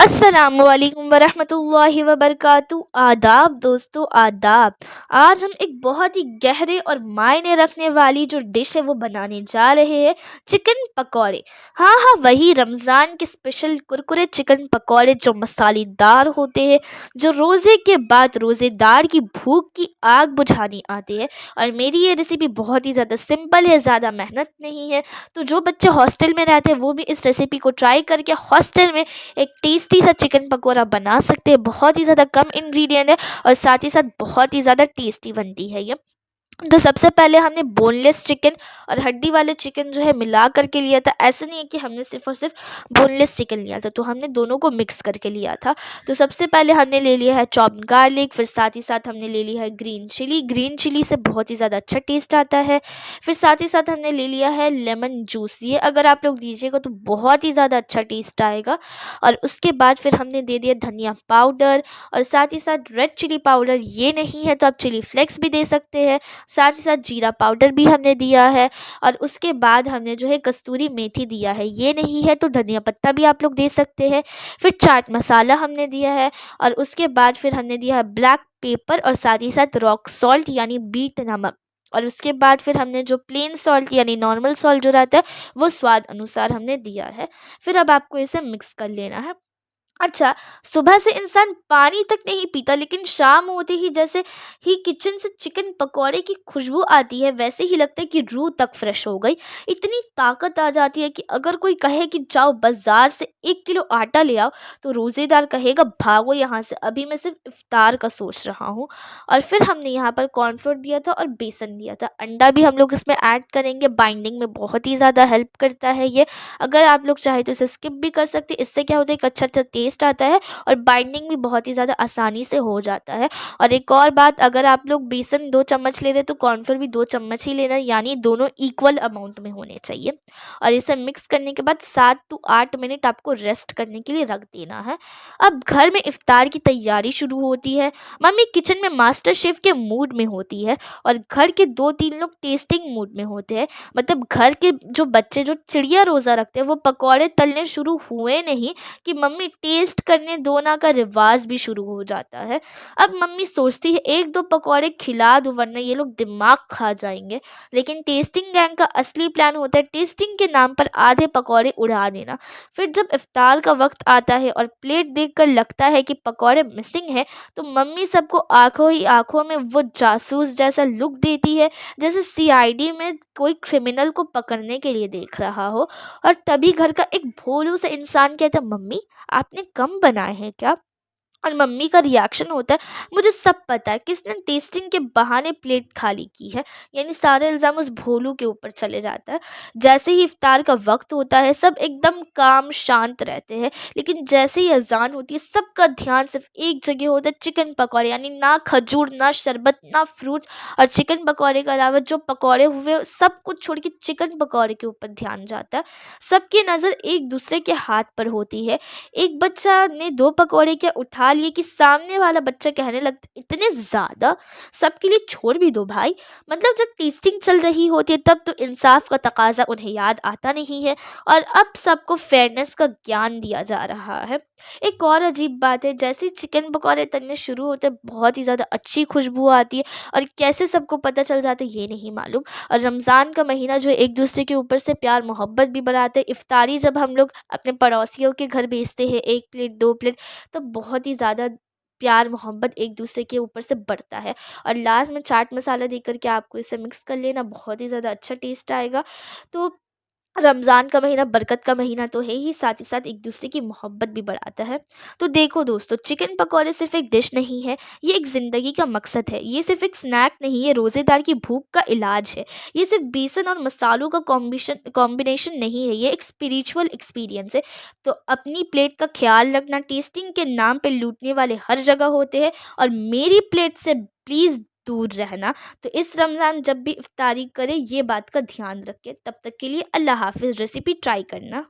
अस्सलामुअलैकुम वरहमतुल्लाहि वबरकातुहू। आदाब दोस्तों, आदाब। आज हम एक बहुत ही गहरे और मायने रखने वाली जो डिश है वो बनाने जा रहे हैं, चिकन पकौड़े। हाँ हाँ, वही रमज़ान के स्पेशल कुरकुरे चिकन पकौड़े जो मसालेदार होते हैं, जो रोज़े के बाद रोज़ेदार की भूख की आग बुझाने आते हैं। और मेरी ये रेसिपी बहुत ही ज़्यादा सिंपल है, ज़्यादा मेहनत नहीं है। तो जो बच्चे हॉस्टल में रहते हैं वो भी इस रेसिपी को ट्राई करके हॉस्टल में एक टेस्टी सा चिकन पकौड़ा बना सकते हैं। बहुत ही ज़्यादा कम इंग्रेडिएंट है और साथ ही साथ बहुत ही ज़्यादा टेस्टी बनती है ये। तो सबसे पहले हमने बोनलेस चिकन और हड्डी वाले चिकन जो है मिला करके लिया था। ऐसा नहीं है कि हमने सिर्फ और सिर्फ बोनलेस चिकन लिया था, तो हमने दोनों को मिक्स करके लिया था। तो सबसे पहले हमने ले लिया है चॉप्ड गार्लिक, फिर साथ ही साथ हमने ले लिया है ग्रीन चिली। ग्रीन चिली से बहुत ही ज़्यादा अच्छा टेस्ट आता है। फिर साथ ही साथ हमने ले लिया है लेमन जूस। ये अगर आप लोग दीजिएगा तो बहुत ही ज़्यादा अच्छा टेस्ट आएगा। और उसके बाद फिर हमने दे दिया धनिया पाउडर और साथ ही साथ रेड चिली पाउडर। ये नहीं है तो आप चिली फ्लेक्स भी दे सकते हैं। साथ ही साथ जीरा पाउडर भी हमने दिया है। और उसके बाद हमने जो है कस्तूरी मेथी दिया है। ये नहीं है तो धनिया पत्ता भी आप लोग दे सकते हैं। फिर चाट मसाला हमने दिया है। और उसके बाद फिर हमने दिया है ब्लैक पेपर और साथ ही साथ रॉक सॉल्ट यानी बीट नमक। और उसके बाद फिर हमने जो प्लेन सॉल्ट यानी नॉर्मल सॉल्ट जो रहता है वो स्वाद अनुसार हमने दिया है। फिर अब आपको इसे मिक्स कर लेना है। अच्छा, सुबह से इंसान पानी तक नहीं पीता, लेकिन शाम होते ही जैसे ही किचन से चिकन पकौड़े की खुशबू आती है वैसे ही लगता है कि रूह तक फ्रेश हो गई। इतनी ताकत आ जाती है कि अगर कोई कहे कि जाओ बाजार से 1 किलो आटा ले आओ तो रोज़ेदार कहेगा भागो यहाँ से, अभी मैं सिर्फ इफ्तार का सोच रहा हूँ। और फिर हमने यहाँ पर कॉर्नफ्लोर दिया था और बेसन दिया था। अंडा भी हम लोग इसमें ऐड करेंगे, बाइंडिंग में बहुत ही ज़्यादा हेल्प करता है ये। अगर आप लोग चाहे तो इसे स्किप भी कर सकते हैं। इससे क्या होता है, एक अच्छा अच्छा टेस्ट आता है और बाइंडिंग भी बहुत ही ज़्यादा आसानी से हो जाता है। और एक और बात, अगर आप लोग बेसन 2 चम्मच ले रहे हैं तो कॉर्नफ्लोर भी 2 चम्मच ही लेना है, यानी दोनों इक्वल अमाउंट में होने चाहिए। और इसे मिक्स करने के बाद 7 to 8 मिनट आपको रेस्ट करने के लिए रख देना है। अब घर में इफ्तार की तैयारी शुरू होती है। मम्मी किचन में मास्टर शेफ के मूड में होती है और घर के 2-3 लोग टेस्टिंग मूड में होते हैं। मतलब घर के जो बच्चे जो चिड़िया रोज़ा रखते हैं वो पकौड़े तलने शुरू हुए नहीं कि मम्मी टेस्ट करने दो ना का रिवाज भी शुरू हो जाता है। अब मम्मी सोचती है 1-2 पकौड़े खिला दो वरना ये लोग दिमाग खा जाएंगे। लेकिन टेस्टिंग गैंग का असली प्लान होता है टेस्टिंग के नाम पर आधे पकौड़े उड़ा देना। फिर जब इफ्तार का वक्त आता है और प्लेट देखकर लगता है कि पकौड़े मिसिंग है तो मम्मी सबको आंखों ही आंखों में वो जासूस जैसा लुक देती है, जैसे सीआईडी में कोई क्रिमिनल को पकड़ने के लिए देख रहा हो। और तभी घर का एक भोलू सा इंसान कहता है, मम्मी आपने कम बनाए हैं क्या? और मम्मी का रिएक्शन होता है, मुझे सब पता है किसने टेस्टिंग के बहाने प्लेट खाली की है। यानी सारा इल्ज़ाम उस भोलू के ऊपर चले जाता है। जैसे ही इफ्तार का वक्त होता है सब एकदम काम शांत रहते हैं, लेकिन जैसे ही अजान होती है सबका ध्यान सिर्फ एक जगह होता है, चिकन पकौड़े। यानी ना खजूर, ना शरबत, ना फ्रूट्स। और चिकन पकौड़े के अलावा जो पकौड़े हुए सब कुछ छोड़ के चिकन पकौड़े के ऊपर ध्यान जाता है। सबकी नज़र एक दूसरे के हाथ पर होती है। एक बच्चा ने 2 पकौड़े क्या उठा लिए कि सामने वाला बच्चा कहने लगता, इतने ज़्यादा, सबके लिए छोड़ भी दो भाई। मतलब जब टेस्टिंग चल रही होती है तब तो इंसाफ का तकाजा उन्हें याद आता नहीं है और अब सबको फेयरनेस का ज्ञान दिया जा रहा है। एक और अजीब बात है, जैसे ही चिकन पकौड़े तलने शुरू होते हैं बहुत ही ज़्यादा अच्छी खुशबू आती है। और कैसे सबको पता चल जाता है ये नहीं मालूम। और रमज़ान का महीना जो है एक दूसरे के ऊपर से प्यार मोहब्बत भी बढ़ाते हैं। इफ्तारी जब हम लोग अपने पड़ोसियों के घर भेजते हैं 1 प्लेट 2 प्लेट, तो बहुत ही ज़्यादा प्यार मोहब्बत एक दूसरे के ऊपर से बढ़ता है। और लास्ट में चाट मसाला दे कर के आपको इसे मिक्स कर लेना, बहुत ही ज़्यादा अच्छा टेस्ट आएगा। तो रमज़ान का महीना बरकत का महीना तो है ही, साथ ही साथ एक दूसरे की मोहब्बत भी बढ़ाता है। तो देखो दोस्तों, चिकन पकौड़े सिर्फ एक डिश नहीं है, ये एक ज़िंदगी का मकसद है। ये सिर्फ एक स्नैक नहीं है, रोज़ेदार की भूख का इलाज है। ये सिर्फ बेसन और मसालों का कॉम्बिनेशन नहीं है, ये एक स्पिरिचुअल एक्सपीरियंस है। तो अपनी प्लेट का ख्याल रखना, टेस्टिंग के नाम पे लूटने वाले हर जगह होते हैं और मेरी प्लेट से प्लीज़ दूर रहना। तो इस रमज़ान जब भी इफ्तारी करें ये बात का ध्यान रखें। तब तक के लिए अल्लाह हाफ़िज़। रेसिपी ट्राई करना।